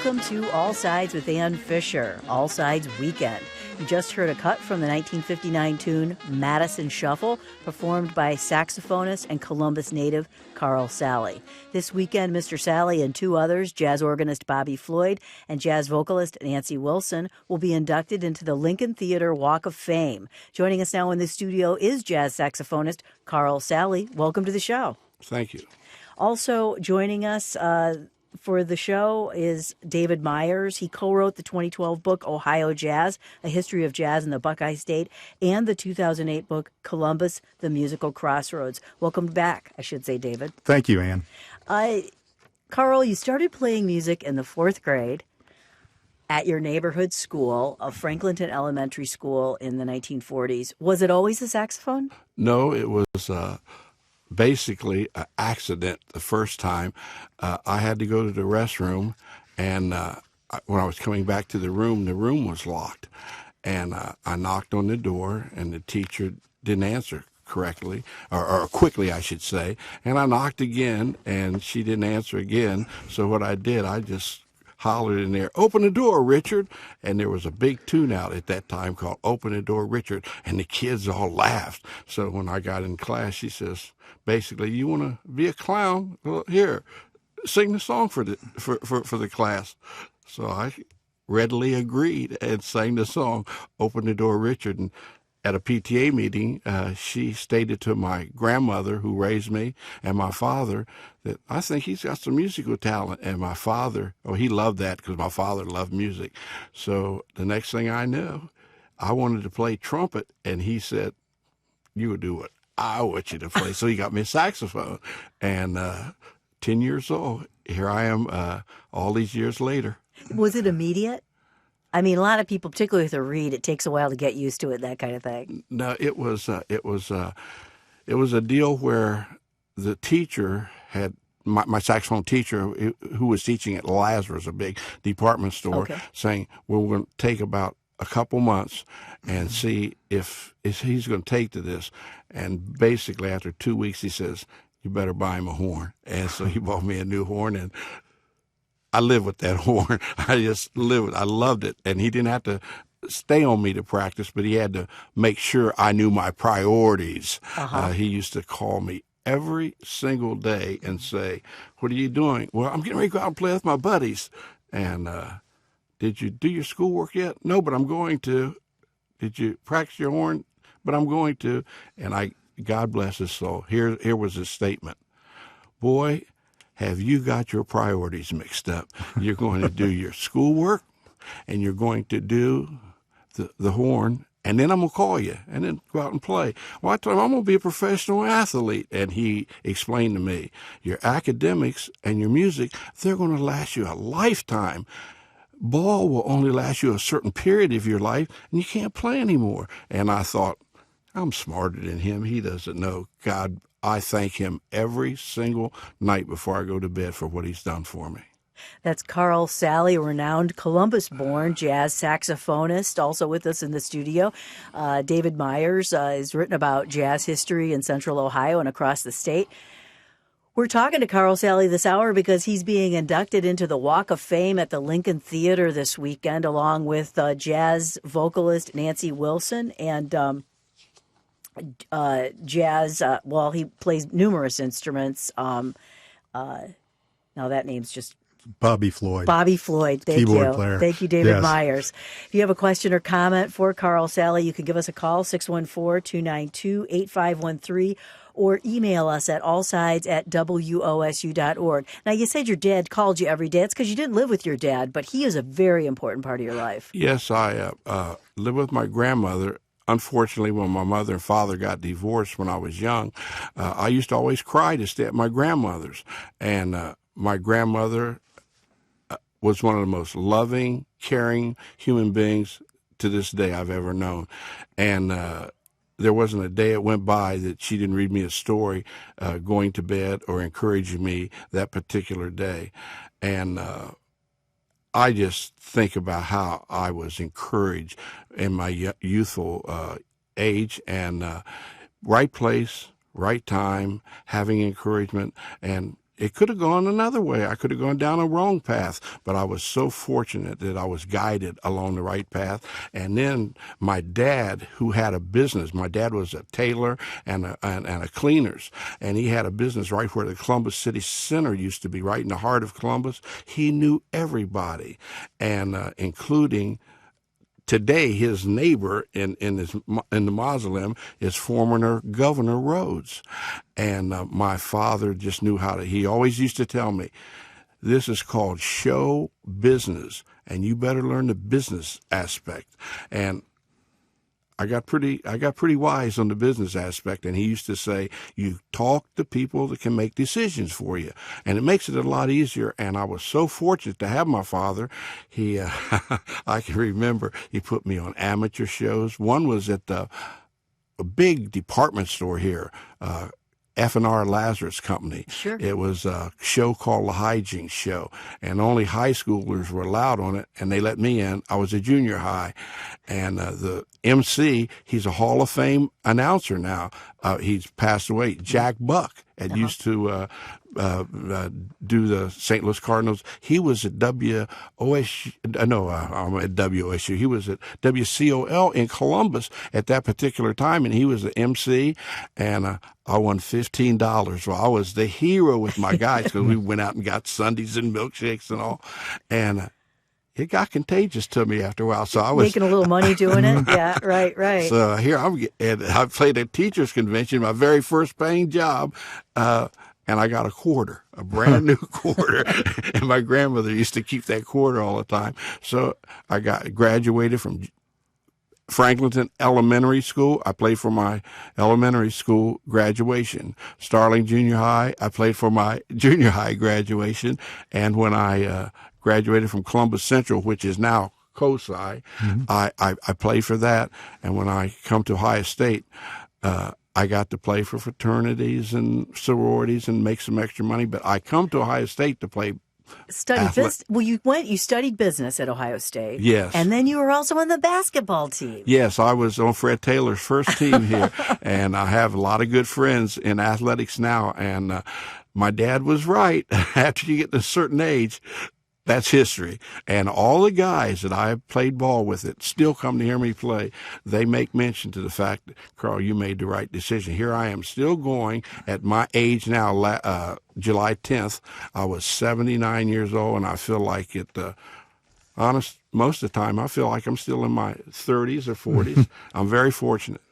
Welcome to All Sides with Ann Fisher, All Sides Weekend. You just heard a cut from the 1959 tune Madison Shuffle, performed by saxophonist and Columbus native Carl Sally. This weekend, Mr. Sally and two others, jazz organist Bobby Floyd and jazz vocalist Nancy Wilson, will be inducted into the Lincoln Theater Walk of Fame. Joining us now in the studio is jazz saxophonist Carl Sally. Welcome to the show. Thank you. Also joining us for the show is David Meyers. He co-wrote the 2012 book Ohio Jazz, A History of Jazz in the Buckeye State, and the 2008 book Columbus, The Musical Crossroads. Welcome back, I should say, David. Thank you, Ann. Carl, you started playing music in the fourth grade at your neighborhood school of Franklinton Elementary School in the 1940s. Was it always the saxophone? No, it was basically an accident the first time. I had to go to the restroom, and when I was coming back to the room was locked. And I knocked on the door, and the teacher didn't answer correctly, or quickly, I should say. And I knocked again, and she didn't answer again. So what I did, I just hollered in there, "Open the door, Richard." And there was a big tune out at that time called "Open the Door, Richard," and the kids all laughed. So when I got in class, she says, basically, "You want to be a clown? Well, here, sing the song for the class." So I readily agreed and sang the song, "Open the Door, Richard." And at a PTA meeting, she stated to my grandmother, who raised me, and my father, that I think he's got some musical talent. And my father, he loved that because my father loved music. So the next thing I knew, I wanted to play trumpet, and he said, "You would do what I want you to play." So he got me a saxophone. And 10 years old, here I am all these years later. Was it immediate? I mean, a lot of people, particularly with a reed, it takes a while to get used to it, that kind of thing. No, it was a deal where the teacher had my saxophone teacher, who was teaching at Lazarus, a big department store, saying, "Well, we're going to take about a couple months and see if he's going to take to this." And basically, after 2 weeks, he says, "You better buy him a horn." And so he bought me a new horn, and I live with that horn. I just live with it. I loved it. And he didn't have to stay on me to practice, but he had to make sure I knew my priorities. He used to call me every single day and say, "What are you doing?" "Well, I'm getting ready to go out and play with my buddies." And "Did you do your schoolwork yet?" "No, but I'm going to." "Did you practice your horn?" "But I'm going to." And God bless his soul, here was his statement: "Boy, have you got your priorities mixed up? You're going to do your schoolwork, and you're going to do the horn, and then I'm going to call you, and then go out and play." "Well, I told him I'm going to be a professional athlete." And he explained to me, "Your academics and your music, they're going to last you a lifetime. Ball will only last you a certain period of your life, and you can't play anymore." And I thought, I'm smarter than him. He doesn't know. God, I thank him every single night before I go to bed for what he's done for me. That's Carl Sally, renowned Columbus-born jazz saxophonist, also with us in the studio. David Meyers has written about jazz history in Central Ohio and across the state. We're talking to Carl Sally this hour because he's being inducted into the Walk of Fame at the Lincoln Theater this weekend, along with jazz vocalist Nancy Wilson and jazz, he plays numerous instruments. Now that name's just... Bobby Floyd. Bobby Floyd, thank Keyboard you. player. Thank you, David Yes. Meyers. If you have a question or comment for Carl Sally, you can give us a call, 614-292-8513, or email us at allsides@wosu.org. Now, you said your dad called you every day. It's because you didn't live with your dad, but he is a very important part of your life. Yes, I lived with my grandmother. Unfortunately, when my mother and father got divorced when I was young, I used to always cry to stay at my grandmother's. And my grandmother was one of the most loving, caring human beings to this day I've ever known. And there wasn't a day it went by that she didn't read me a story going to bed or encouraging me that particular day. And I just think about how I was encouraged in my youthful age, and right place, right time, having encouragement. And it could have gone another way. I could have gone down a wrong path, but I was so fortunate that I was guided along the right path. And then my dad, who had a business, my dad was a tailor and a cleaners, and he had a business right where the Columbus City Center used to be, right in the heart of Columbus. He knew everybody, and including today, his neighbor in the mausoleum is former Governor Rhodes. And my father just knew how to, he always used to tell me, this is called show business, and you better learn the business aspect. And I got pretty wise on the business aspect, and he used to say, you talk to people that can make decisions for you, and it makes it a lot easier. And I was so fortunate to have my father. He, I can remember he put me on amateur shows. One was at a big department store here, F&R Lazarus Company. Sure. It was a show called The Hijinks Show, and only high schoolers were allowed on it, and they let me in. I was a junior high, and the MC, he's a Hall of Fame announcer now. He's passed away. Jack Buck had used to do the St. Louis Cardinals. He was at WOSU. I'm at WOSU. He was at WCOL in Columbus at that particular time, and he was the MC, and I won $15. Well, I was the hero with my guys because we went out and got sundaes and milkshakes and all, and it got contagious to me after a while. So I was making a little money doing it. Yeah, right. So here and I played at teachers convention, my very first paying job, and I got a quarter, a brand new quarter, and my grandmother used to keep that quarter all the time. So I graduated from Franklinton Elementary School. I played for my elementary school graduation. Starling Junior High, I played for my junior high graduation. And when I graduated from Columbus Central, which is now COSI, I played for that. And when I come to Ohio State, I got to play for fraternities and sororities and make some extra money. But I come to Ohio State to play business. Well, you studied business at Ohio State. Yes. And then you were also on the basketball team. Yes, I was on Fred Taylor's first team here, and I have a lot of good friends in athletics now. And my dad was right. After you get to a certain age, that's history. And all the guys that I played ball with that still come to hear me play, they make mention to the fact that, Carl, you made the right decision. Here I am still going at my age now, July 10th. I was 79 years old, and I feel like most of the time, I feel like I'm still in my 30s or 40s. I'm very fortunate.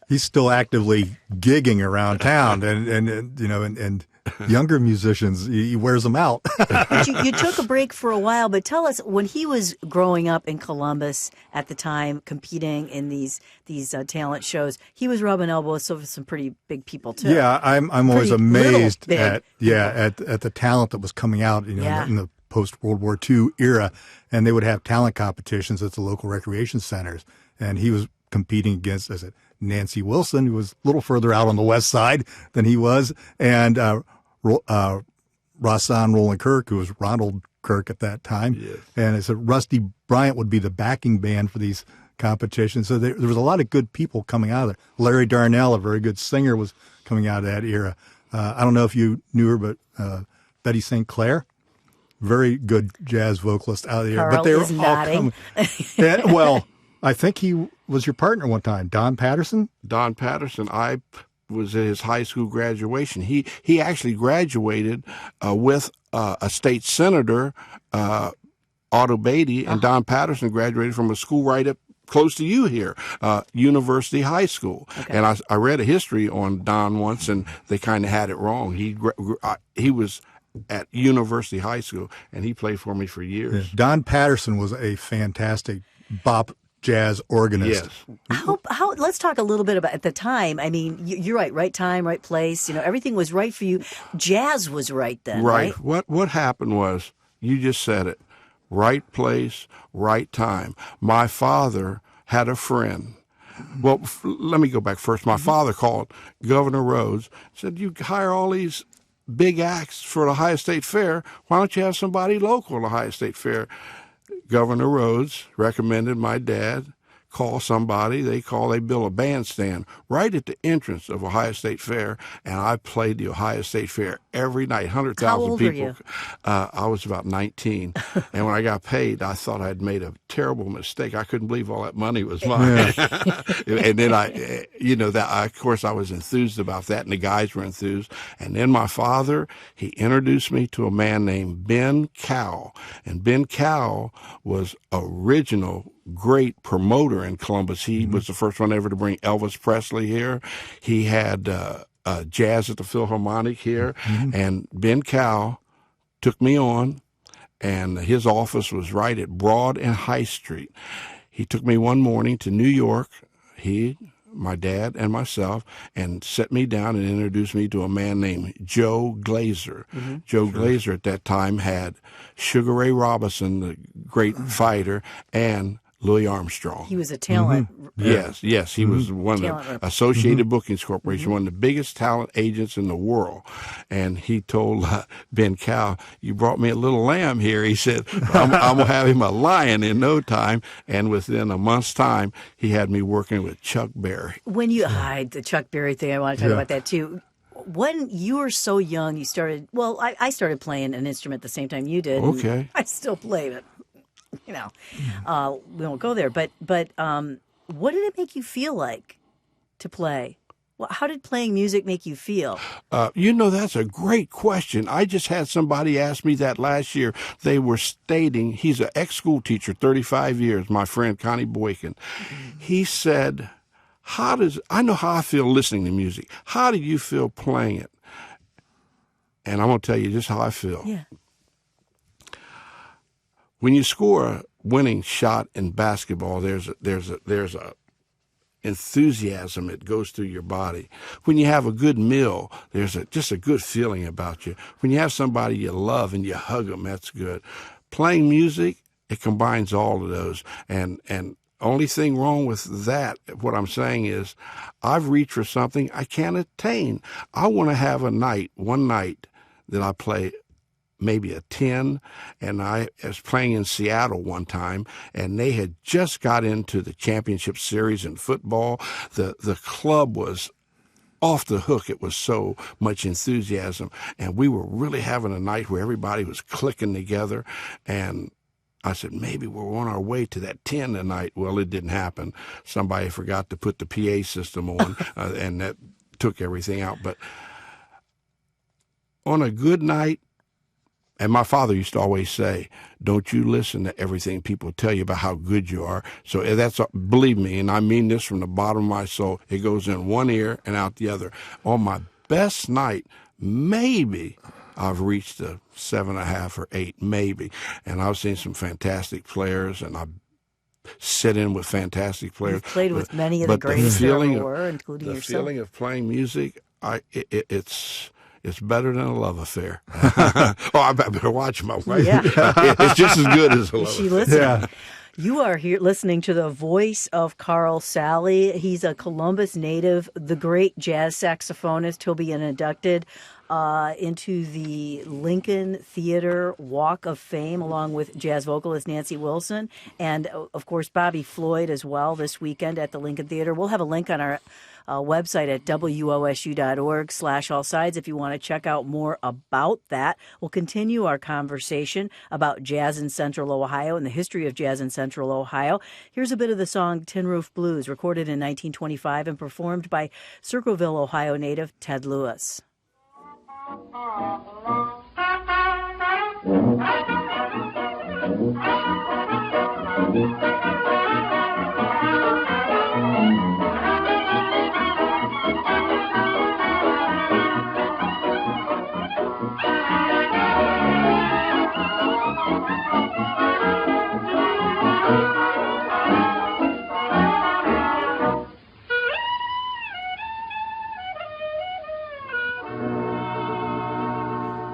He's still actively gigging around town, and younger musicians, he wears them out. But you took a break for a while, but tell us, when he was growing up in Columbus at the time, competing in these talent shows, he was rubbing elbows with some pretty big people too. Yeah, I'm always amazed at the talent that was coming out, in the post World War II era, and they would have talent competitions at the local recreation centers, and he was competing against, as Nancy Wilson, who was a little further out on the west side than he was, and Rahsaan Roland Kirk, who was Ronald Kirk at that time. Yes. And it's Rusty Bryant would be the backing band for these competitions. So there was a lot of good people coming out of there. Larry Darnell, a very good singer, was coming out of that era. I don't know if you knew her, but Betty St. Clair, very good jazz vocalist out there. Carl but they were is all nodding. coming. Well, I think he was your partner one time, Don Patterson. Don Patterson, I was at his high school graduation. He actually graduated with a state senator, Otto Beatty, and Don Patterson graduated from a school right up close to you here, University High School. Okay. And I read a history on Don once, and they kind of had it wrong. He was at University High School, and he played for me for years. Yeah. Don Patterson was a fantastic bop jazz organist. Yes. How? Let's talk a little bit about at the time. I mean, you're right. Right time, right place. Everything was right for you. Jazz was right then. Right. What happened was, you just said it. Right place, right time. My father had a friend. Well, let me go back first. My father called Governor Rhodes, said, you hire all these big acts for the Ohio State Fair. Why don't you have somebody local at the Ohio State Fair? Governor Rhodes recommended my dad, call somebody. They build a bandstand right at the entrance of Ohio State Fair, and I played the Ohio State Fair every night. 100,000 How old people. Were you? I was about 19, and when I got paid, I thought I'd made a terrible mistake. I couldn't believe all that money was mine. And then of course, I was enthused about that, and the guys were enthused. And then my father, he introduced me to a man named Ben Cowell, and Ben Cowell was original great promoter in Columbus. He was the first one ever to bring Elvis Presley here. He had jazz at the Philharmonic here, and Ben Cowell took me on, and his office was right at Broad and High Street. He took me one morning to New York, my dad, and myself, and set me down and introduced me to a man named Joe Glazer. Joe Glazer at that time had Sugar Ray Robinson, the great fighter, and Louis Armstrong. He was a talent. Yes. He was one of the Associated Bookings Corporation, one of the biggest talent agents in the world. And he told Ben Cowell, "You brought me a little lamb here." He said, I'm going to have him a lion in no time. And within a month's time, he had me working with Chuck Berry. When you hide the Chuck Berry thing, I want to talk about that too. When you were so young, you started, I started playing an instrument at the same time you did. Okay. I still play it. We won't go there. But what did it make you feel like to play? Well, how did playing music make you feel? That's a great question. I just had somebody ask me that last year. They were stating, he's an ex-school teacher, 35 years, my friend Connie Boykin. He said, I know how I feel listening to music. How do you feel playing it? And I'm going to tell you just how I feel. Yeah. When you score a winning shot in basketball, there's a enthusiasm that goes through your body. When you have a good meal, there's just a good feeling about you. When you have somebody you love and you hug them, that's good. Playing music, it combines all of those. And only thing wrong with that, what I'm saying is, I've reached for something I can't attain. I want to have one night that I play maybe a 10, and I was playing in Seattle one time, and they had just got into the championship series in football. The club was off the hook. It was so much enthusiasm, and we were really having a night where everybody was clicking together, and I said, maybe we're on our way to that 10 tonight. Well, it didn't happen. Somebody forgot to put the PA system on, and that took everything out. But on a good night, and my father used to always say, don't you listen to everything people tell you about how good you are. So believe me, and I mean this from the bottom of my soul, it goes in one ear and out the other. On my best night, maybe I've reached a 7.5 or 8, maybe. And I've seen some fantastic players, and I've sit in with fantastic players. You've played with many of the greatest there ever were, including yourself. The feeling of playing music, it's better than a love affair. I better watch my wife. Yeah. It's just as good as a love She affair. listening? Yeah. You are here listening to the voice of Carl Sally. He's a Columbus native, the great jazz saxophonist. He'll be inducted into the Lincoln Theater Walk of Fame, along with jazz vocalist Nancy Wilson, and of course Bobby Floyd as well this weekend at the Lincoln Theater. We'll have a link on our website at wosu.org/allsides if you want to check out more about that. We'll continue our conversation about jazz in Central Ohio and the history of jazz in Central Ohio. Here's a bit of the song Tin Roof Blues, recorded in 1925 and performed by Circleville, Ohio native Ted Lewis.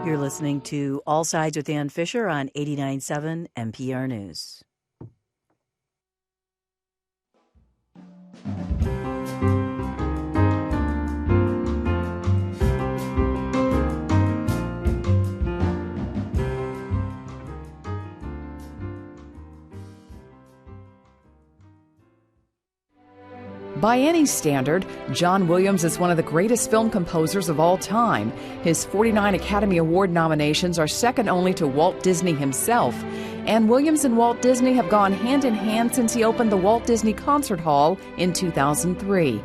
You're listening to All Sides with Ann Fisher on 89.7 NPR News. By any standard, John Williams is one of the greatest film composers of all time. His 49 Academy Award nominations are second only to Walt Disney himself. And Williams and Walt Disney have gone hand in hand since he opened the Walt Disney Concert Hall in 2003.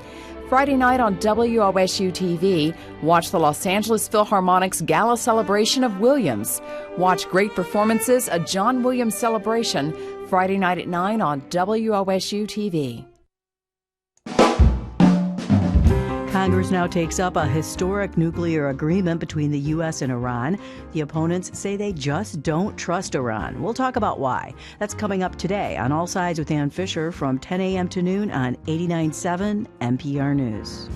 Friday night on WOSU TV, watch the Los Angeles Philharmonic's Gala Celebration of Williams. Watch great performances, a John Williams celebration, Friday night at 9 on WOSU TV. Congress now takes up a historic nuclear agreement between the U.S. and Iran. The opponents say they just don't trust Iran. We'll talk about why. That's coming up today on All Sides with Ann Fisher from 10 a.m. to noon on 89.7 NPR News.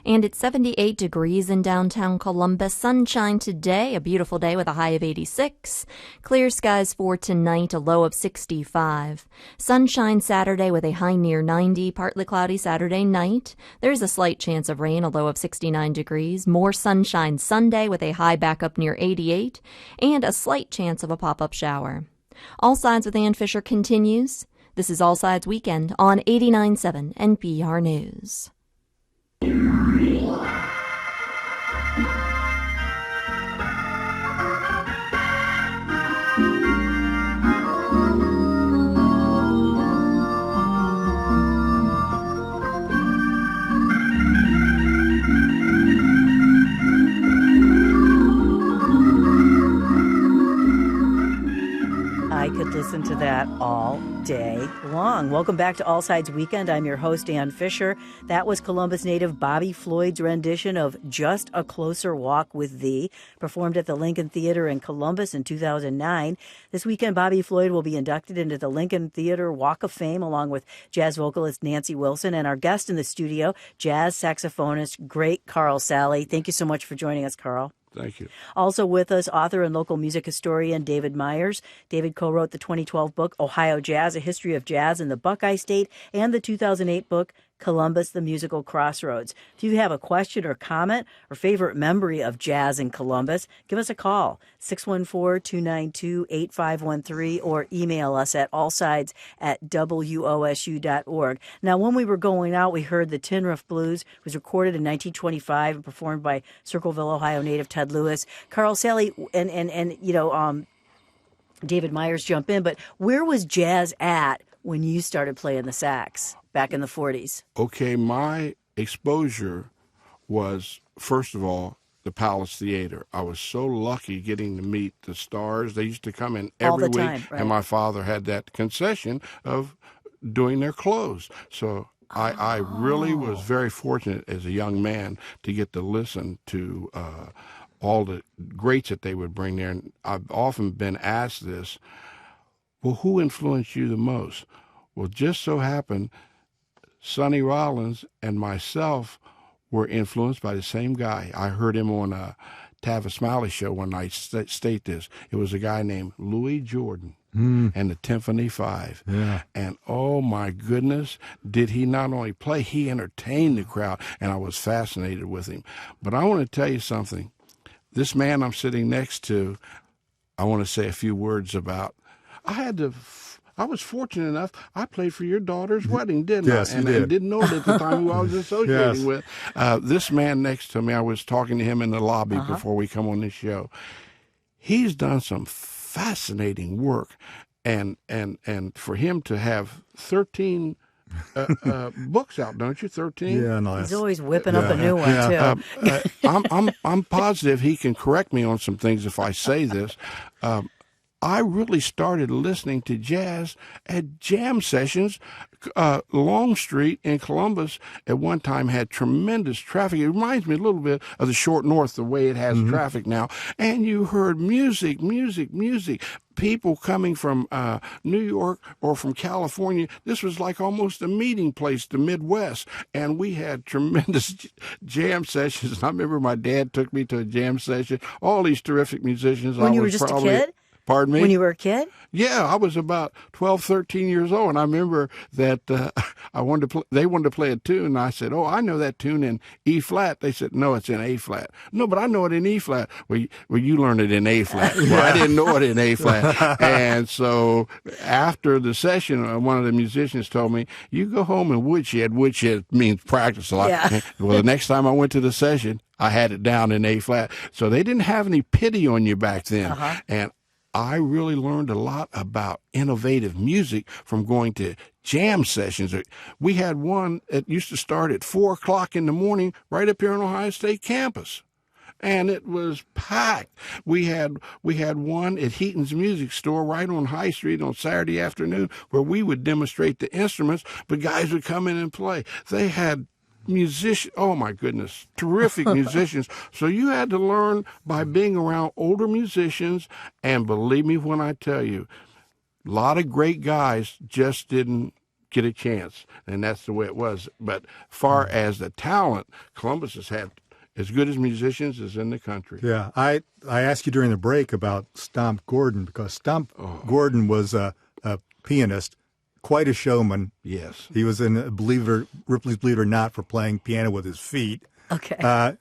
And it's 78 degrees in downtown Columbus. Sunshine today, a beautiful day with a high of 86. Clear skies for tonight, a low of 65. Sunshine Saturday with a high near 90. Partly cloudy Saturday night. There's a slight chance of rain, a low of 69 degrees. More sunshine Sunday with a high back up near 88. And a slight chance of a pop-up shower. All Sides with Ann Fisher continues. This is All Sides Weekend on 89.7 NPR News. I could listen to that all day long. Welcome back to All Sides Weekend. I'm your host, Ann Fisher. That was Columbus native Bobby Floyd's rendition of Just a Closer Walk with Thee, performed at the Lincoln Theater in Columbus in 2009. This weekend, Bobby Floyd will be inducted into the Lincoln Theater Walk of Fame along with jazz vocalist Nancy Wilson and our guest in the studio, jazz saxophonist, great Carl Sally. Thank you so much for joining us, Carl. Thank you. Also with us, author and local music historian David Meyers. David co-wrote the 2012 book, Ohio Jazz, A History of Jazz in the Buckeye State, and the 2008 book, Columbus, the Musical Crossroads. If you have a question or comment or favorite memory of jazz in Columbus, give us a call, 614-292-8513, or email us at allsides@wosu.org. Now, when we were going out, we heard the Tin Roof Blues. It was recorded in 1925 and performed by Circleville, Ohio native Ted Lewis. Carl Sally and David Meyers jump in, but where was jazz at when you started playing the sax back in the 40s? Okay, my exposure was, first of all, the Palace Theater. I was so lucky getting to meet the stars. They used to come in every week, right. And my father had that concession of doing their clothes. So I really was very fortunate as a young man to get to listen to all the greats that they would bring there. And I've often been asked this, well, who influenced you the most? Well, just so happened, Sonny Rollins and myself were influenced by the same guy. I heard him on a Tavis Smiley show one night state this. It was a guy named Louis Jordan and the Timpani Five. Yeah. And oh my goodness, did he not only play, he entertained the crowd, and I was fascinated with him. But I want to tell you something. This man I'm sitting next to, I want to say a few words about. I was fortunate enough, I played for your daughter's wedding, didn't Yes, I? you did. And didn't know it at the time who I was associating Yes. with. This man next to me, I was talking to him in the lobby before we come on this show. He's done some fascinating work. And for him to have 13 books out, don't you? 13? Yeah, nice. He's always whipping up a new one, too. I'm positive he can correct me on some things if I say this. I really started listening to jazz at jam sessions. Longstreet in Columbus at one time had tremendous traffic. It reminds me a little bit of the Short North, the way it has traffic now. And you heard music. People coming from New York or from California. This was like almost a meeting place, the Midwest. And we had tremendous jam sessions. I remember my dad took me to a jam session. All these terrific musicians. When you were just a kid? Pardon me? When you were a kid? Yeah, I was about 12, 13 years old, and I remember that they wanted to play a tune, and I said, "Oh, I know that tune in E flat." They said, "No, it's in A flat." "No, but I know it in E flat." Well, you learned it in A flat. Well, I didn't know it in A flat. And so after the session, one of the musicians told me, "You go home and woodshed." Woodshed means practice a lot. Yeah. Well, the next time I went to the session, I had it down in A flat. So they didn't have any pity on you back then. And I really learned a lot about innovative music from going to jam sessions. We had one that used to start at 4 o'clock in the morning right up here on Ohio State campus. And it was packed. We had one at Heaton's Music Store right on High Street on Saturday afternoon where we would demonstrate the instruments, but guys would come in and play. They had musicians, oh my goodness, terrific musicians. So you had to learn by being around older musicians, and believe me when I tell you, a lot of great guys just didn't get a chance, and that's the way it was. But far as the talent, Columbus has had as good as musicians as in the country. Yeah, I asked you during the break about Stomp Gordon, because Stomp Gordon was a pianist, quite a showman. Yes. He was in Ripley's Believe It or Not for playing piano with his feet. Okay.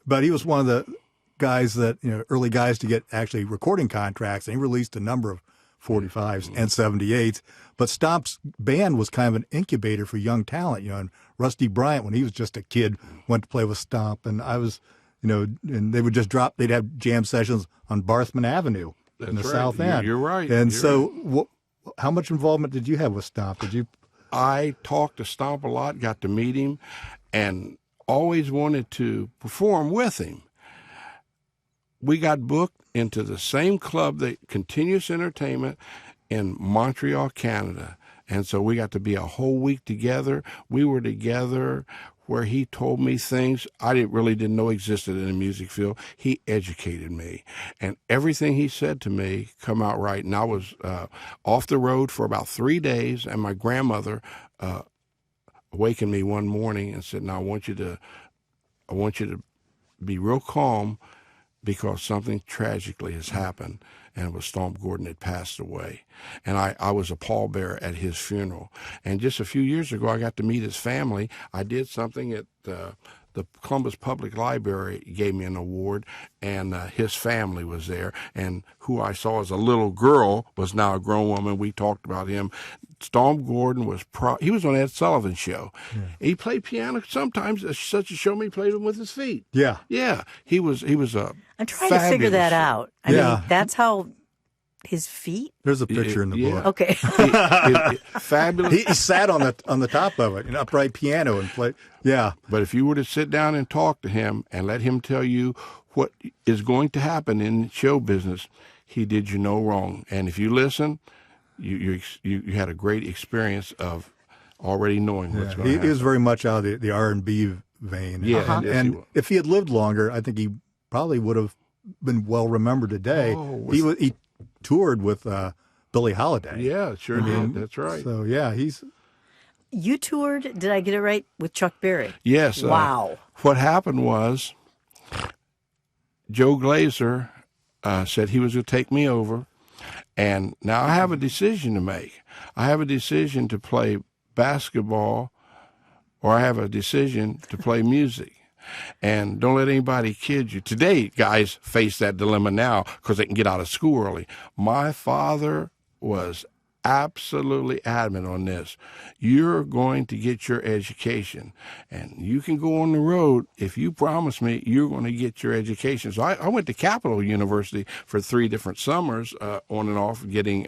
But he was one of the guys that, early guys to get actually recording contracts, and he released a number of 45s and 78s. But Stomp's band was kind of an incubator for young talent, and Rusty Bryant, when he was just a kid, went to play with Stomp, and I was, and they would just they'd have jam sessions on Barthman Avenue in the South End. You're right. And so how much involvement did you have with Stomp? I talked to Stomp a lot, got to meet him, and always wanted to perform with him. We got booked into the same club, the Continuous Entertainment, in Montreal, Canada. And so we got to be a whole week together. We were together where he told me things I didn't know existed in the music field. He educated me. And everything he said to me come out right. And I was off the road for about 3 days, and my grandmother awakened me one morning and said, "Now I want you to be real calm, because something tragically has happened." And it was Stomp Gordon had passed away. And I was a pallbearer at his funeral. And just a few years ago, I got to meet his family. I did something at the Columbus Public Library, gave me an award, and his family was there. And who I saw as a little girl was now a grown woman. We talked about him. Stomp Gordon he was on Ed Sullivan's show. Yeah. He played piano sometimes. Such a showman, he played him with his feet. Yeah. Yeah. He was a I'm trying to figure that out. I mean, that's how his feet? There's a picture in the book. Okay. Fabulous. He sat on the top of it, an upright piano, and played. Yeah. But if you were to sit down and talk to him and let him tell you what is going to happen in show business, he did you no wrong. And if you listen, you had a great experience of already knowing what's going to happen. He was very much out of the R&B vein. Yeah. And if he had lived longer, I think he probably would have been well remembered today. He toured with Billie Holiday. Yeah, sure did. That's right. So yeah, You toured, did I get it right, with Chuck Berry? Yes. Wow. What happened was Joe Glazer said he was going to take me over, and now I have a decision to make. I have a decision to play basketball, or I have a decision to play music. And don't let anybody kid you. Today, guys face that dilemma now because they can get out of school early. My father was absolutely adamant on this. You're going to get your education, and you can go on the road if you promise me you're going to get your education. So I went to Capital University for 3 different summers, on and off, getting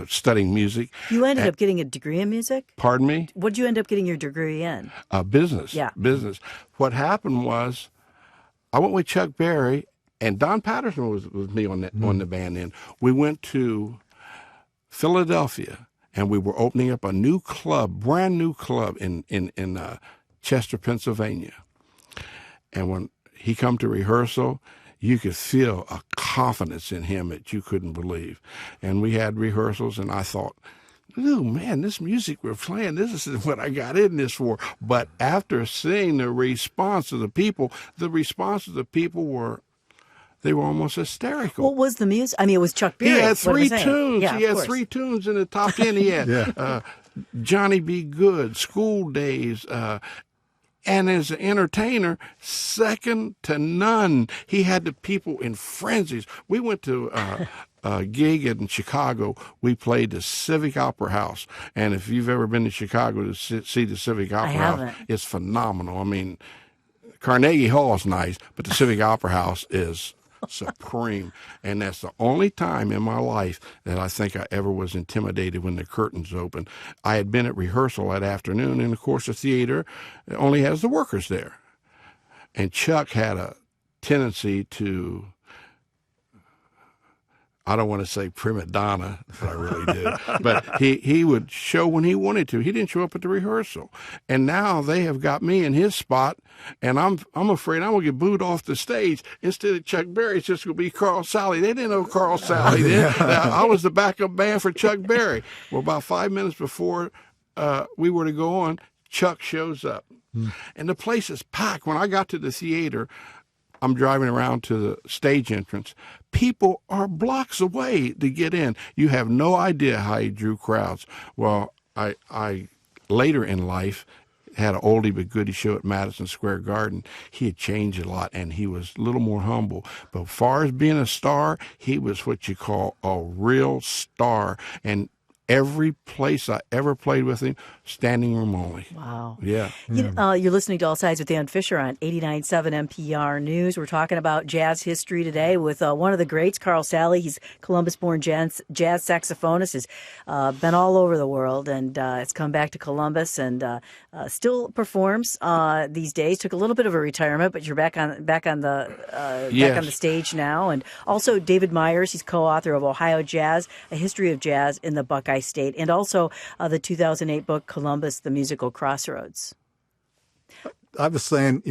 studying music. You ended up getting a degree in music? Pardon me? What did you end up getting your degree in? Business. Yeah. Business. What happened was I went with Chuck Berry, and Don Patterson was with me on the band then. We went to Philadelphia, and we were opening up a new club, brand new club in Chester, Pennsylvania. And when he come to rehearsal, you could feel a confidence in him that you couldn't believe. And we had rehearsals, and I thought, oh, man, this music we're playing, this is what I got in this for. But after seeing the response of the people were, they were almost hysterical. What was the music? I mean, it was Chuck Berry. He had 3 tunes. Yeah, he had 3 tunes in the top 10. He had Johnny Be Good, School Days, and as an entertainer, second to none. He had the people in frenzies. We went to a gig in Chicago. We played the Civic Opera House. And if you've ever been to Chicago to see the Civic Opera House, it's phenomenal. I mean, Carnegie Hall is nice, but the Civic Opera House is supreme. And that's the only time in my life that I think I ever was intimidated when the curtains opened. I had been at rehearsal that afternoon, and of course the theater only has the workers there. And Chuck had a tendency to, I don't want to say prima donna, but I really do. But he would show when he wanted to. He didn't show up at the rehearsal. And now they have got me in his spot, and I'm afraid I'm going to get booed off the stage. Instead of Chuck Berry, it's just going to be Carl Sally. They didn't know Carl Sally then. I was the backup band for Chuck Berry. Well, about 5 minutes before we were to go on, Chuck shows up. And the place is packed. When I got to the theater, I'm driving around to the stage entrance. People are blocks away to get in. You have no idea how he drew crowds. Well, I later in life had an oldie but goodie show at Madison Square Garden. He had changed a lot, and he was a little more humble. But as far as being a star, he was what you call a real star. And every place I ever played with him, standing room only. Wow. Yeah. You're listening to All Sides with Dan Fisher on 89.7 NPR News. We're talking about jazz history today with one of the greats, Carl Sally. He's Columbus-born jazz saxophonist. Has been all over the world, and has come back to Columbus and still performs these days. Took a little bit of a retirement, but you're back on the stage now. And also David Meyers. He's co-author of Ohio Jazz: A History of Jazz in the Buckeye State, and also the 2008 book Columbus, the Musical Crossroads. I was saying,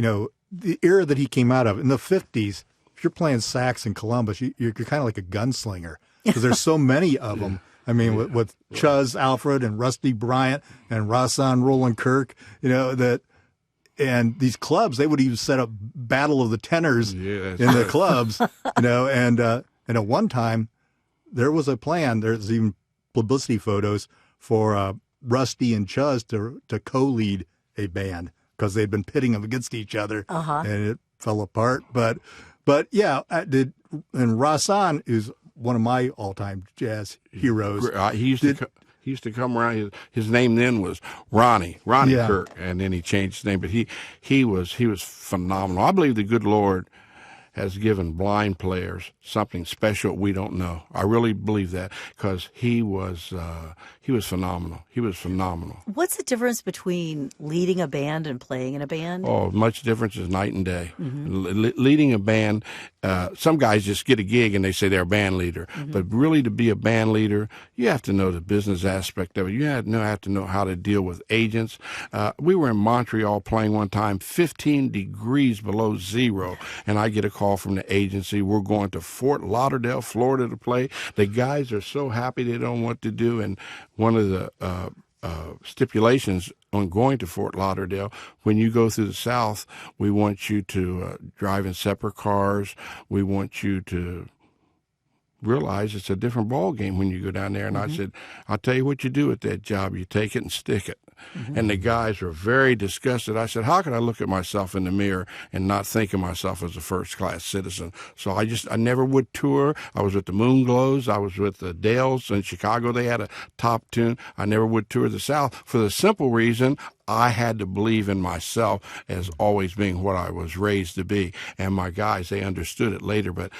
the era that he came out of in the 50s, if you're playing sax in Columbus, you're kind of like a gunslinger because there's so many of them. I mean, with Chuz Alfred and Rusty Bryant and Rahsaan Roland Kirk, and these clubs, they would even set up Battle of the Tenors in the clubs, and at one time there was a plan. There's even publicity photos for Rusty and Chuz to co-lead a band because they'd been pitting them against each other, and it fell apart. But yeah, and Rahsaan is one of my all-time jazz heroes. He used to come around. His name then was Ronnie Kirk, and then he changed his name. But he was phenomenal. I believe the good Lord has given blind players something special we don't know. I really believe that because he was phenomenal. He was phenomenal. What's the difference between leading a band and playing in a band? Oh, much difference is night and day. Leading a band, some guys just get a gig and they say they're a band leader. But really to be a band leader, you have to know the business aspect of it. You have to know how to deal with agents. We were in Montreal playing one time, 15 degrees below zero, and I get a call from the agency. We're going to Fort Lauderdale, Florida to play. The guys are so happy they don't know what to do, and one of the stipulations on going to Fort Lauderdale, when you go through the South, we want you to drive in separate cars. We want you to realize it's a different ball game when you go down there. And I said, I'll tell you what you do with that job. You take it and stick it. And the guys were very disgusted. I said, how can I look at myself in the mirror and not think of myself as a first-class citizen? So I never would tour. I was with the Moonglows. I was with the Dales in Chicago. They had a top tune. I never would tour the South for the simple reason I had to believe in myself as always being what I was raised to be. And my guys, they understood it later. But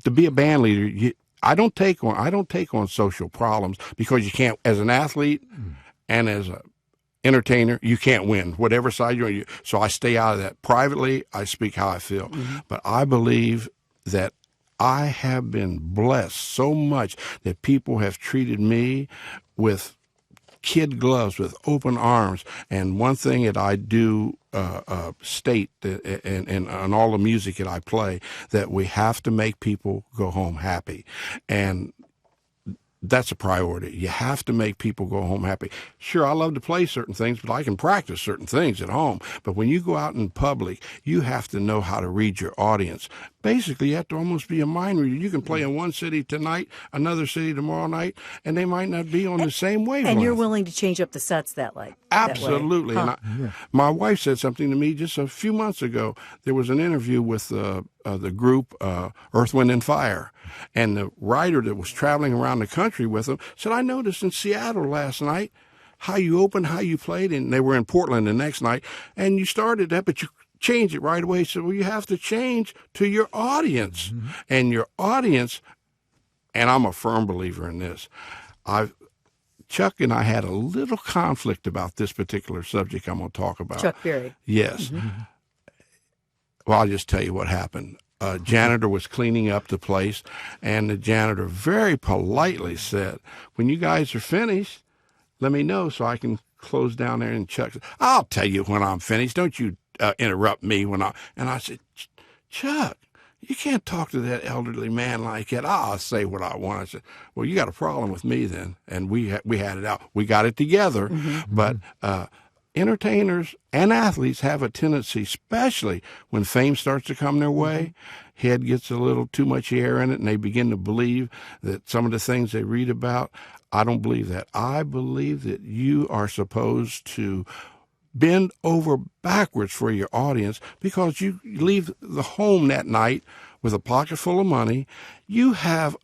to be a band leader, I don't take on social problems because you can't, as an athlete and as an entertainer, you can't win, whatever side you're on. So I stay out of that. Privately, I speak how I feel. But I believe that I have been blessed so much that people have treated me with kid gloves, with open arms. And one thing that I do state and on all the music that I play, that we have to make people go home happy. And that's a priority. You have to make people go home happy. Sure, I love to play certain things, but I can practice certain things at home. But when you go out in public, you have to know how to read your audience. Basically, you have to almost be a mind reader. You can play in one city tonight, another city tomorrow night, and they might not be on the same wavelength. And you're willing to change up the sets that way. Absolutely. That way. And my wife said something to me just a few months ago. There was an interview with the group Earth, Wind, and Fire. And the writer that was traveling around the country with them said, I noticed in Seattle last night how you opened, how you played, and they were in Portland the next night, and you started that, but you changed it right away. So, well, you have to change to your audience. Mm-hmm. And your audience, and I'm a firm believer in this, Chuck and I had a little conflict about this particular subject I'm going to talk about. Chuck Berry. Yes. Mm-hmm. Well, I'll just tell you what happened. A janitor was cleaning up the place, and the janitor very politely said, when you guys are finished, let me know so I can close down there. And Chuck said, I'll tell you when I'm finished. Don't you interrupt me when I... And I said, Chuck, you can't talk to that elderly man like that. I'll say what I want. I said, well, you got a problem with me then. And we had it out. We got it together. Mm-hmm. But entertainers and athletes have a tendency, especially when fame starts to come their way, head gets a little too much air in it, and they begin to believe that some of the things they read about. I don't believe that. I believe that you are supposed to bend over backwards for your audience, because you leave the home that night with a pocket full of money. You have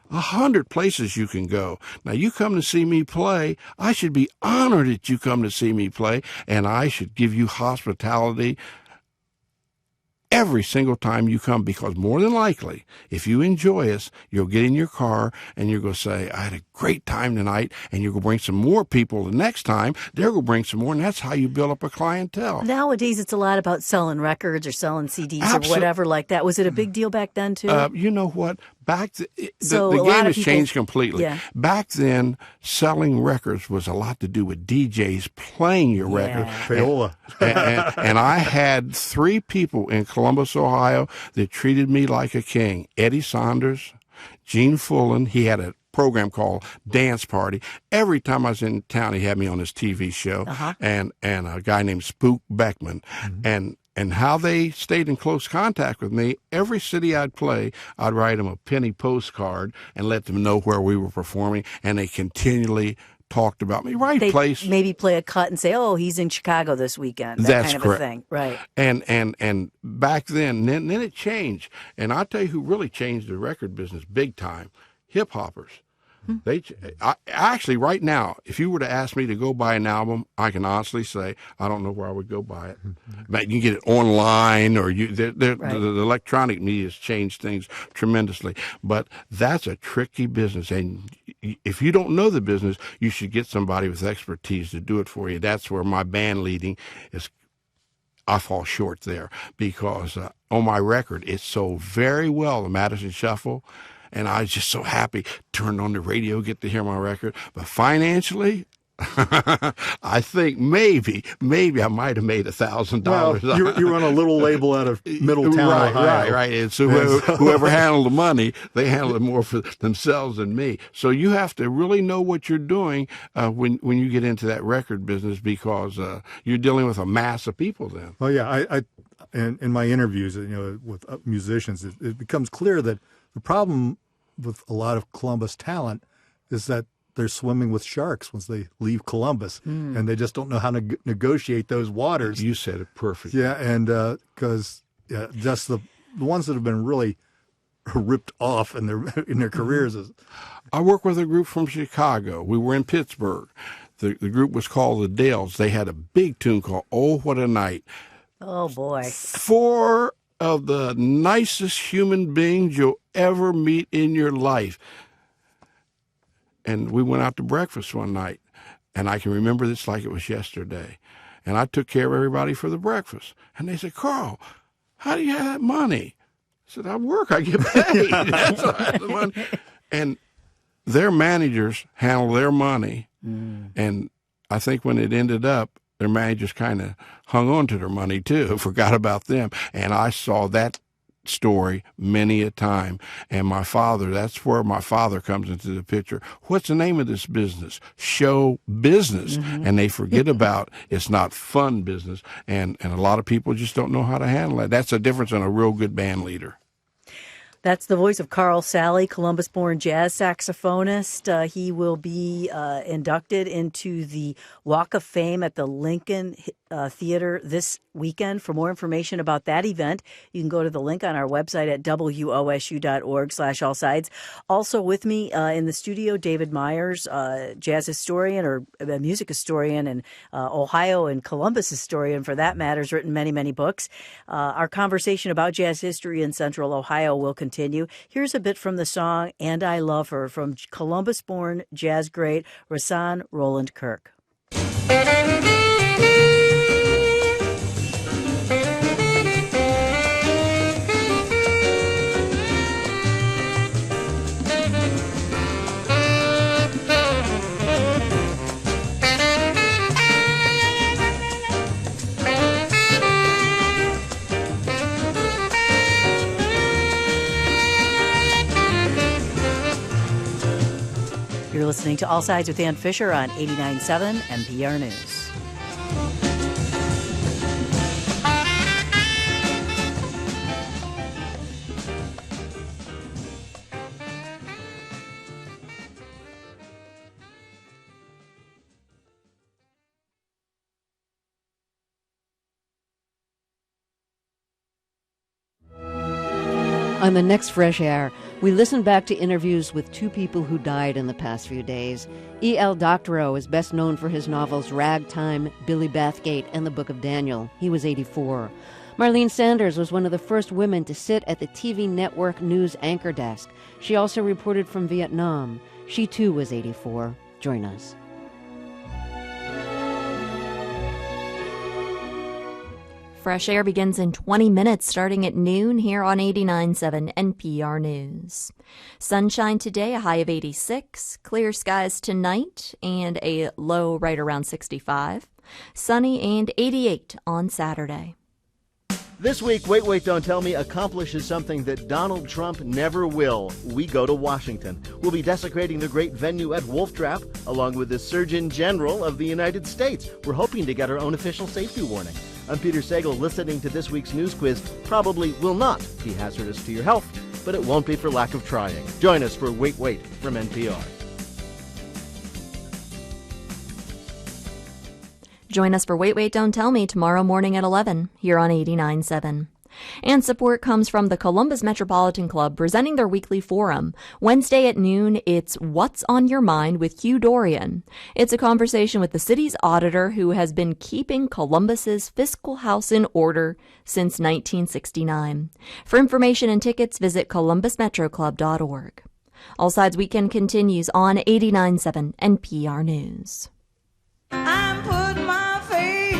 100 places you can go. Now, you come to see me play, I should be honored that you come to see me play, and I should give you hospitality every single time you come, because more than likely, if you enjoy us, you'll get in your car and you're going to say, I had a great time tonight, and you're going to bring some more people the next time. They're going to bring some more, and that's how you build up a clientele. Nowadays, it's a lot about selling records or selling CDs or whatever like that. Was it a big deal back then, too? You know what? The game has changed completely. Yeah. Back then, selling records was a lot to do with DJs playing your record. Payola. And I had 3 people in Columbus, Ohio that treated me like a king. Eddie Saunders, Gene Fullen. He had a program called Dance Party. Every time I was in town, he had me on his TV show. And a guy named Spook Beckman. Mm-hmm. And how they stayed in close contact with me, every city I'd play, I'd write them a penny postcard and let them know where we were performing, and they continually talked about me. Place. Maybe play a cut and say, oh, he's in Chicago this weekend. That's kind of correct. A thing. Right. And back then it changed. And I'll tell you who really changed the record business big time, hip-hoppers. Actually, right now, if you were to ask me to go buy an album, I can honestly say I don't know where I would go buy it. But you can get it online, or the electronic media has changed things tremendously. But that's a tricky business, and if you don't know the business, you should get somebody with expertise to do it for you. That's where my band leading is. I fall short there, because on my record, it sold very well, the Madison Shuffle. And I was just so happy, turned on the radio, get to hear my record. But financially, I think maybe I might have made $1,000. Well, you run a little label out of Middletown, Ohio. Right. And so whoever handled the money, they handled it more for themselves than me. So you have to really know what you're doing when you get into that record business, because you're dealing with a mass of people then. Well, yeah, I in my interviews, with musicians, it becomes clear that the problem with a lot of Columbus talent is that they're swimming with sharks once they leave Columbus, and they just don't know how to negotiate those waters. You said it perfectly. Yeah, and because just the ones that have been really ripped off in their careers. I work with a group from Chicago. We were in Pittsburgh. The group was called the Dales. They had a big tune called "Oh What a Night." Oh boy! 4 of the nicest human beings you'll ever meet in your life. And we went out to breakfast one night, and I can remember this like it was yesterday. And I took care of everybody for the breakfast. And they said, Carl, how do you have that money? I said, I work, I get paid. That's how I have the money. And their managers handle their money. And I think when it ended up, their managers kind of hung on to their money too, forgot about them. And I saw that story many a time. And my father, that's where my father comes into the picture. What's the name of this business? Show business. Mm-hmm. And they forget about it's not fun business. And a lot of people just don't know how to handle it. That's the difference in a real good band leader. That's the voice of Carl Sally, Columbus-born jazz saxophonist. He will be inducted into the Walk of Fame at the Lincoln Theater this weekend. For more information about that event, you can go to the link on our website at wosu.org/allsides. Also with me in the studio, David Meyers, jazz historian or music historian and Ohio and Columbus historian, for that matter, has written many, many books. Our conversation about jazz history in Central Ohio will continue. Here's a bit from the song "And I Love Her" from Columbus-born jazz great Rahsaan Roland Kirk. You're listening to All Sides with Ann Fisher on 89.7 NPR News. On the next Fresh Air, we listen back to interviews with two people who died in the past few days. E.L. Doctorow is best known for his novels Ragtime, Billy Bathgate, and The Book of Daniel. He was 84. Marlene Sanders was one of the first women to sit at the TV network news anchor desk. She also reported from Vietnam. She too was 84. Join us. Fresh Air begins in 20 minutes starting at noon here on 89.7 NPR News. Sunshine today, a high of 86. Clear skies tonight and a low right around 65. Sunny and 88 on Saturday. This week, Wait, Wait, Don't Tell Me accomplishes something that Donald Trump never will. We go to Washington. We'll be desecrating the great venue at Wolf Trap, along with the Surgeon General of the United States. We're hoping to get our own official safety warning. I'm Peter Sagal. Listening to this week's news quiz probably will not be hazardous to your health, but it won't be for lack of trying. Join us for Wait, Wait from NPR. Join us for Wait, Wait, Don't Tell Me tomorrow morning at 11 here on 89.7. And support comes from the Columbus Metropolitan Club presenting their weekly forum. Wednesday at noon, it's What's on Your Mind with Hugh Dorian. It's a conversation with the city's auditor who has been keeping Columbus's fiscal house in order since 1969. For information and tickets, visit columbusmetroclub.org. All Sides Weekend continues on 89.7 NPR News. I'm putting my faith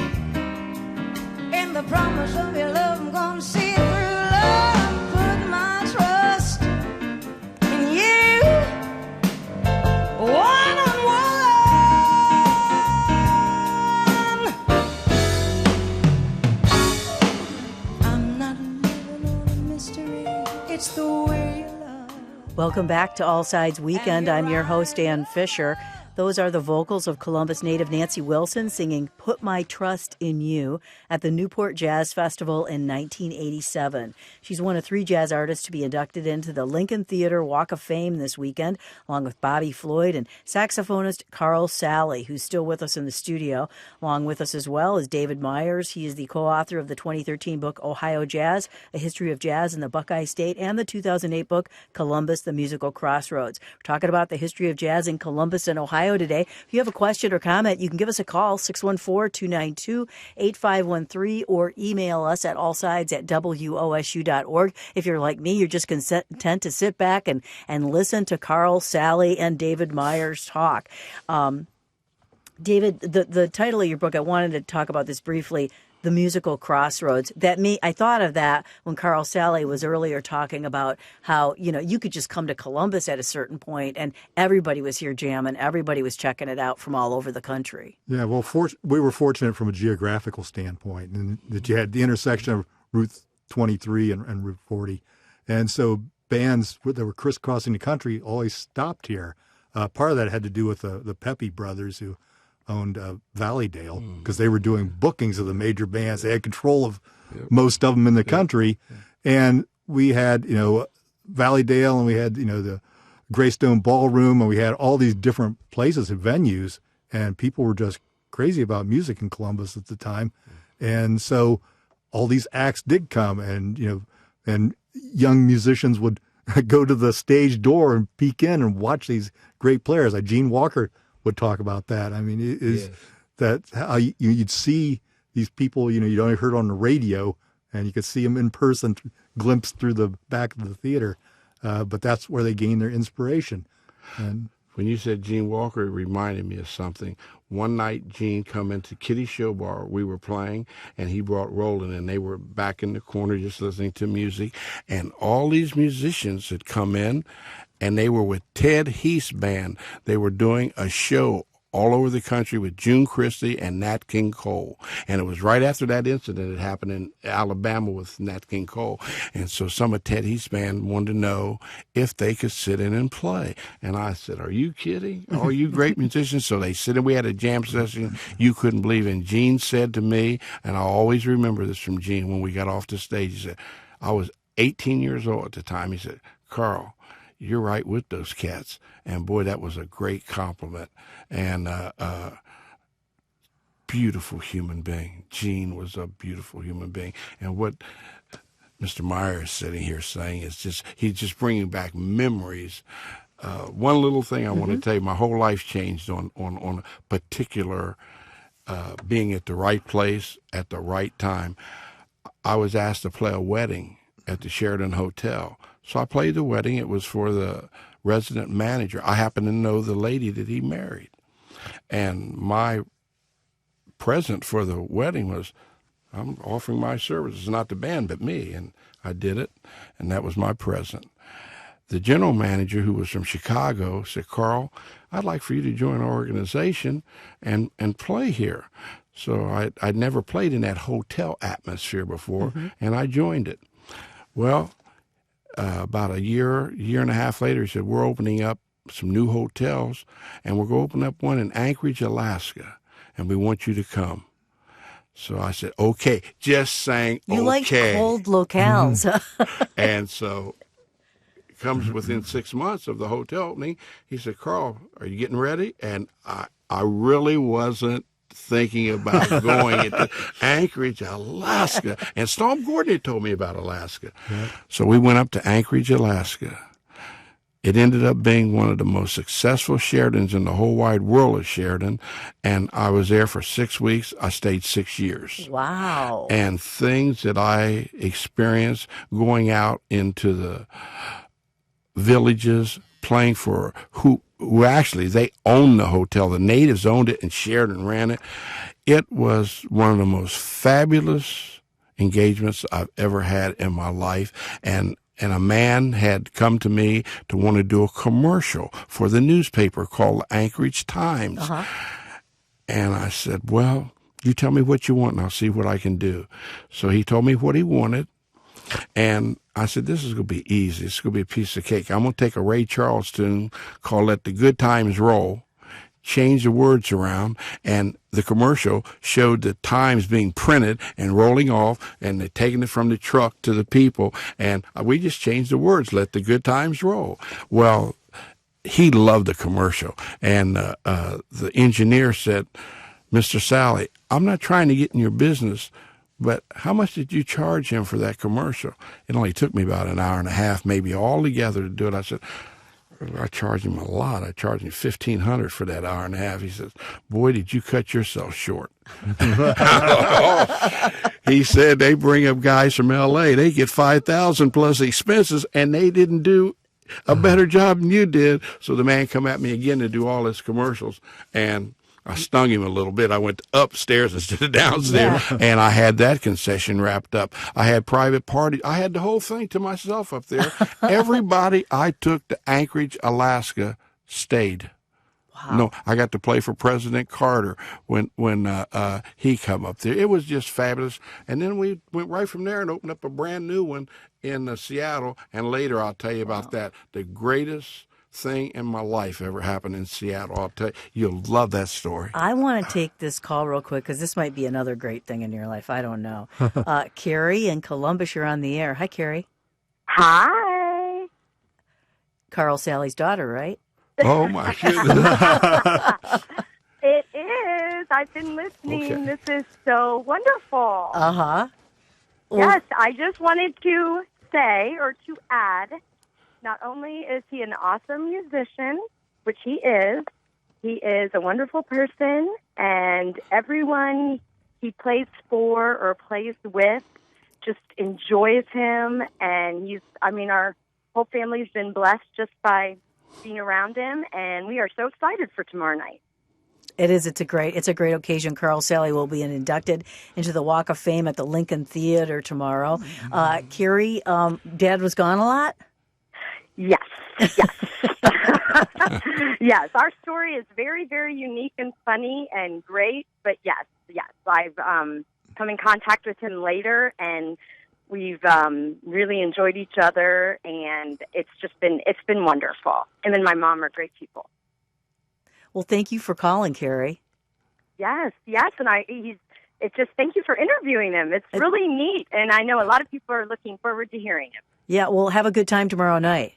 in the promise of your love. I'm gonna see it through love. Put my trust in you. One on one. I'm not living on a mystery. It's the way you love. Welcome back to All Sides Weekend. I'm your host, Ann Fisher. Those are the vocals of Columbus native Nancy Wilson singing Put My Trust in You at the Newport Jazz Festival in 1987. She's one of 3 jazz artists to be inducted into the Lincoln Theater Walk of Fame this weekend, along with Bobby Floyd and saxophonist Carl Sally, who's still with us in the studio. Along with us as well is David Meyers. He is the co-author of the 2013 book Ohio Jazz, A History of Jazz in the Buckeye State, and the 2008 book Columbus, The Musical Crossroads. We're talking about the history of jazz in Columbus and Ohio today. If you have a question or comment, you can give us a call, 614-292-8513, or email us at allsides@wosu.org. If you're like me, you're just content to sit back and listen to Carl, Sally, and David Meyers talk. David, the title of your book, I wanted to talk about this briefly, The Musical Crossroads. I thought of that when Carl Sally was earlier talking about how, you could just come to Columbus at a certain point and everybody was here jamming, everybody was checking it out from all over the country. Yeah, well, we were fortunate from a geographical standpoint, and that you had the intersection of Route 23 and Route 40. And so bands that were crisscrossing the country always stopped here. Part of that had to do with the Pepe brothers who owned Valleydale, because they were doing bookings of the major bands. They had control of most of them in the country. And we had, Valleydale, and we had, the Greystone Ballroom, and we had all these different places and venues, and people were just crazy about music in Columbus at the time. And so all these acts did come, and, and young musicians would go to the stage door and peek in and watch these great players. Like Gene Walker would talk about that. I mean, that how you'd see these people, you'd only heard on the radio, and you could see them in person, glimpsed through the back of the theater. But that's where they gained their inspiration. And when you said Gene Walker, it reminded me of something. One night, Gene come into Kitty Show Bar. We were playing, and he brought Roland, and they were back in the corner just listening to music. And all these musicians had come in, and they were with Ted Heath's band. They were doing a show all over the country with June Christie and Nat King Cole. And it was right after that incident. It happened in Alabama with Nat King Cole. And so some of Ted Heath's band wanted to know if they could sit in and play. And I said, are you kidding? Are you great musicians? So they sit in. We had a jam session you couldn't believe. And Gene said to me, and I always remember this from Gene when we got off the stage, he said, I was 18 years old at the time. He said, Carl, you're right with those cats. And boy, that was a great compliment. And beautiful human being. Gene was a beautiful human being. And what Mr. Meyers is sitting here saying is he's just bringing back memories. One little thing I want to tell you, my whole life changed on a particular being at the right place at the right time. I was asked to play a wedding at the Sheraton Hotel. So I played the wedding. It was for the resident manager. I happened to know the lady that he married. And my present for the wedding was, I'm offering my services, not the band, but me. And I did it, and that was my present. The general manager, who was from Chicago, said, Carl, I'd like for you to join our organization and play here. So I'd never played in that hotel atmosphere before, and I joined it. Well, about a year and a half later, he said, we're opening up some new hotels, and we're going to open up one in Anchorage, Alaska, and we want you to come. So I said, okay, just saying okay. You like cold locales. And so it comes within 6 months of the hotel opening. He said, Carl, are you getting ready? And I really wasn't thinking about going into Anchorage, Alaska. And Storm Gordon had told me about Alaska. Yeah. So we went up to Anchorage, Alaska. It ended up being one of the most successful Sheratons in the whole wide world of Sheraton. And I was there for 6 weeks. I stayed 6 years. Wow. And things that I experienced going out into the villages, playing for who actually, they owned the hotel. The natives owned it, and Sheraton ran it. It was one of the most fabulous engagements I've ever had in my life. And a man had come to me to want to do a commercial for the newspaper called the Anchorage Times. And I said, well, you tell me what you want, and I'll see what I can do. So he told me what he wanted. And I said, this is going to be easy. It's going to be a piece of cake. I'm going to take a Ray Charles tune called Let the Good Times Roll, change the words around, and the commercial showed the times being printed and rolling off, and they're taking it from the truck to the people, and we just changed the words, let the good times roll. Well, he loved the commercial, and the engineer said, Mr. Sally, I'm not trying to get in your business, but how much did you charge him for that commercial? It only took me about an hour and a half, maybe all together to do it. I said, I charged him a lot. I charged him $1,500 for that hour and a half. He says, boy, did you cut yourself short. He said they bring up guys from L.A. They get $5,000 plus expenses, and they didn't do a better job than you did. So the man come at me again to do all his commercials, and I stung him a little bit. I went upstairs instead of downstairs, and I had that concession wrapped up. I had private parties. I had the whole thing to myself up there. Everybody I took to Anchorage, Alaska, stayed. Wow. No, I got to play for President Carter when he come up there. It was just fabulous. And then we went right from there and opened up a brand new one in Seattle. And later I'll tell you about that. The greatest thing in my life ever happened in Seattle. I'll tell you, you'll love that story. I want to take this call real quick because this might be another great thing in your life. I don't know. Carrie in Columbus, you're on the air. Hi, Carrie. Hi. Carl Sally's daughter, right? Oh, my goodness. It is. I've been listening. Okay. This is so wonderful. Uh-huh. Yes, I just wanted to say or to add, not only is he an awesome musician, which he is a wonderful person, and everyone he plays for or plays with just enjoys him, and our whole family's been blessed just by being around him, and we are so excited for tomorrow night. It is. It's a great occasion. Carl Sally will be inducted into the Walk of Fame at the Lincoln Theater tomorrow. Carrie, Dad was gone a lot? Yes. Yes, our story is very, very unique and funny and great, but yes, I've come in contact with him later, and we've really enjoyed each other, and it's been wonderful. And then my mom are great people. Well, thank you for calling, Carrie. Yes, and thank you for interviewing him. It's really neat, and I know a lot of people are looking forward to hearing him. Yeah, well, have a good time tomorrow night.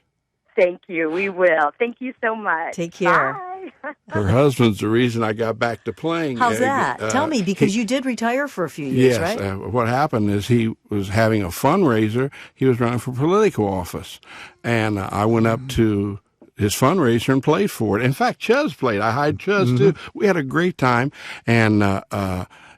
Thank you. We will. Thank you so much. Take care. Bye. Her husband's the reason I got back to playing. How's that? Tell me, because you did retire for a few years, right? Yes. What happened is he was having a fundraiser. He was running for political office. And I went up to his fundraiser and played for it. In fact, Chuz played. I hired Chuz, too. We had a great time. And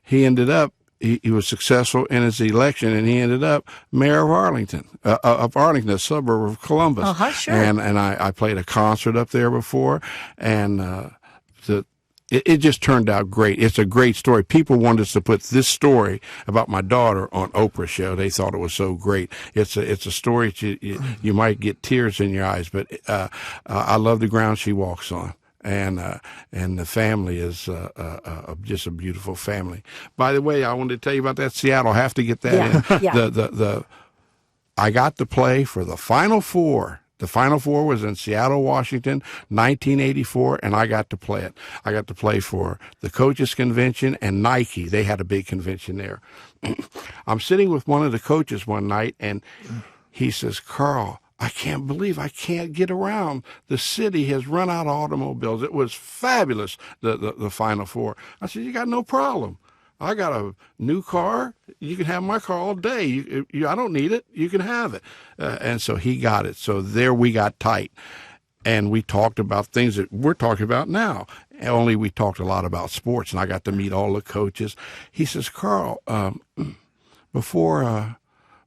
he ended up, he was successful in his election, and he ended up mayor of Arlington, a suburb of Columbus. Uh-huh, sure. And I played a concert up there before, and it just turned out great. It's a great story. People wanted us to put this story about my daughter on Oprah's show. They thought it was so great. It's a story you might get tears in your eyes, but I love the ground she walks on. And the family is just a beautiful family. By the way, I wanted to tell you about that Seattle. I have to get that in. Yeah. I got to play for the Final Four. The Final Four was in Seattle, Washington, 1984, and I got to play it. I got to play for the Coaches Convention and Nike. They had a big convention there. I'm sitting with one of the coaches one night, and he says, "Carl, I can't believe I can't get around. The city has run out of automobiles." It was fabulous, the Final Four. I said, "You got no problem. I got a new car. You can have my car all day. I don't need it. You can have it." And so he got it. So there we got tight. And we talked about things that we're talking about now. Only we talked a lot about sports, and I got to meet all the coaches. He says, "Carl, before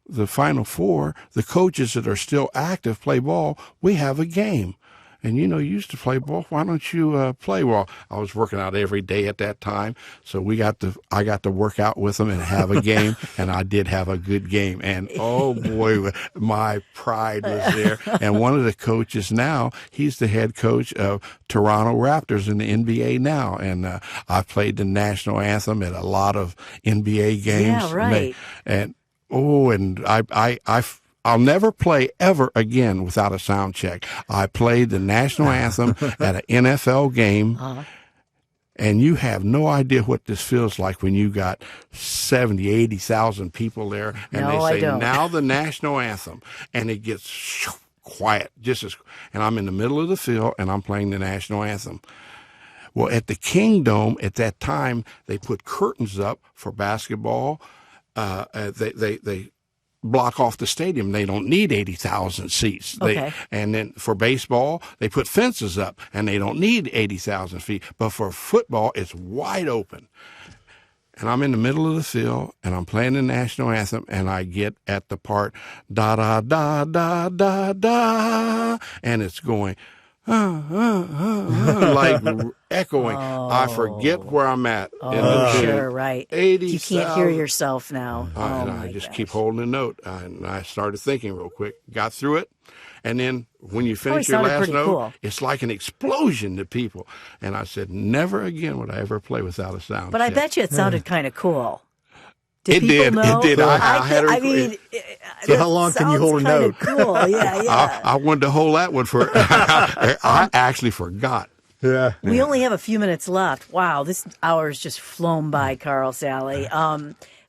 the Final Four, the coaches that are still active play ball. We have a game. And, you used to play ball. Why don't you play?" Well, I was working out every day at that time, so I got to work out with them and have a game, and I did have a good game. And, oh, boy, my pride was there. And one of the coaches now, he's the head coach of Toronto Raptors in the NBA now. And I played the national anthem at a lot of NBA games. Yeah, right. And I'll never play ever again without a sound check. I played the national anthem at an NFL game, and you have no idea what this feels like when you got 70, 80,000 people there, and No, they I say, don't. "Now the national anthem," and it gets quiet, and I'm in the middle of the field, and I'm playing the national anthem. Well, at the Kingdome at that time, they put curtains up for basketball. They block off the stadium. They don't need 80,000 seats. Okay. And then for baseball, they put fences up, and they don't need 80,000 feet. But for football, it's wide open. And I'm in the middle of the field, and I'm playing the national anthem, and I get at the part, da, da, da, da, da, da, and it's going, like echoing. I forget where I'm at. In the tune. Sure, right. 80, you can't hear yourself now. I just keep holding a note. And I started thinking real quick, got through it, And then when you finish your last note, cool. It's like an explosion to people. And I said, never again would I ever play without a sound But check. I bet you it sounded kind of cool. It did. Know? It did. So how long can you hold a note? Cool. Yeah. I wanted to hold that one for. I actually forgot. Yeah. We only have a few minutes left. Wow, this hour has just flown by, Carl, Sally.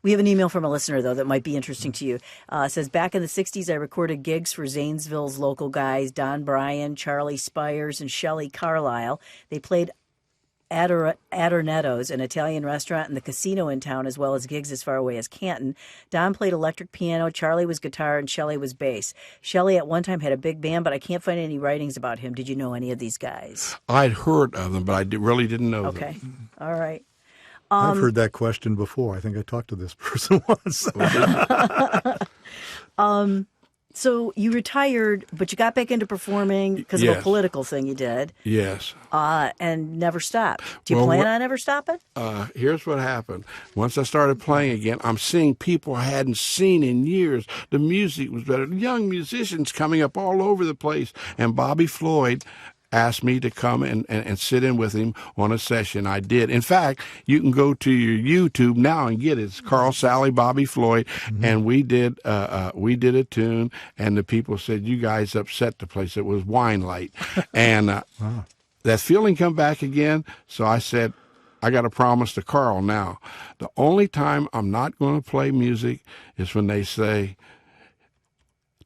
We have an email from a listener, though, that might be interesting to you. It says, back in the 60s, I recorded gigs for Zanesville's local guys, Don Bryan, Charlie Spires, and Shelley Carlisle. They played Adornetto's, an Italian restaurant, and the casino in town, as well as gigs as far away as Canton. Don played electric piano, Charlie was guitar, and Shelley was bass. Shelley at one time had a big band, but I can't find any writings about him. Did you know any of these guys? I'd heard of them, but I really didn't know them. Okay. All right. I've heard that question before. I think I talked to this person once. So you retired, but you got back into performing because of a political thing you did. Yes. And never stopped. Do you plan on ever stopping? Here's what happened. Once I started playing again, I'm seeing people I hadn't seen in years. The music was better. Young musicians coming up all over the place. And Bobby Floyd asked me to come and sit in with him on a session. I did. In fact, you can go to your YouTube now and get it. It's Carl, Sally, Bobby Floyd, and we did a tune, and the people said, "You guys upset the place." It was Wine Light, and that feeling come back again. So I said, I got a promise to Carl now. The only time I'm not going to play music is when they say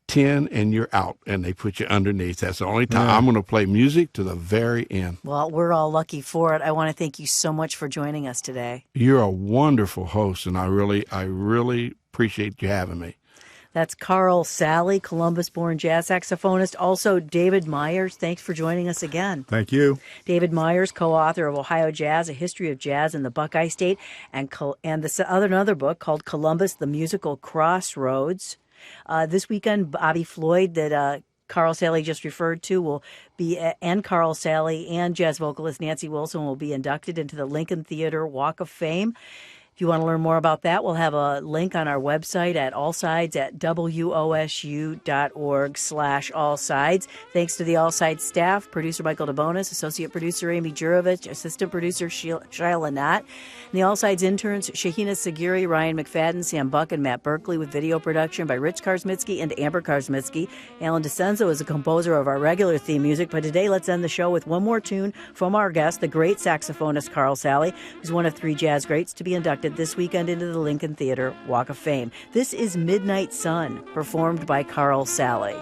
10 and you're out, and they put you underneath. That's the only time I'm going to play music to the very end. Well, we're all lucky for it. I want to thank you so much for joining us today. You're a wonderful host, and I really appreciate you having me. That's Carl Sally, Columbus-born jazz saxophonist. Also, David Meyers. Thanks for joining us again. Thank you. David Meyers, co-author of Ohio Jazz, A History of Jazz in the Buckeye State, and another book called Columbus, the Musical Crossroads. This weekend, Bobby Floyd, that Carl Sally just referred to, will be, and Carl Sally and jazz vocalist Nancy Wilson will be inducted into the Lincoln Theater Walk of Fame. If you want to learn more about that, we'll have a link on our website at allsides at wosu.org/allsides. Thanks to the All Sides staff, producer Michael DeBonis, associate producer Amy Jurovich, assistant producer Sheila Knott, and the All Sides interns Shahina Sagiri, Ryan McFadden, Sam Buck, and Matt Berkeley, with video production by Rich Karsmitsky and Amber Karsmitsky. Alan DeCenzo is a composer of our regular theme music, but today let's end the show with one more tune from our guest, the great saxophonist Carl Sally, who's one of 3 jazz greats to be inducted this weekend into the Lincoln Theater Walk of Fame. This is Midnight Sun, performed by Carl Sally.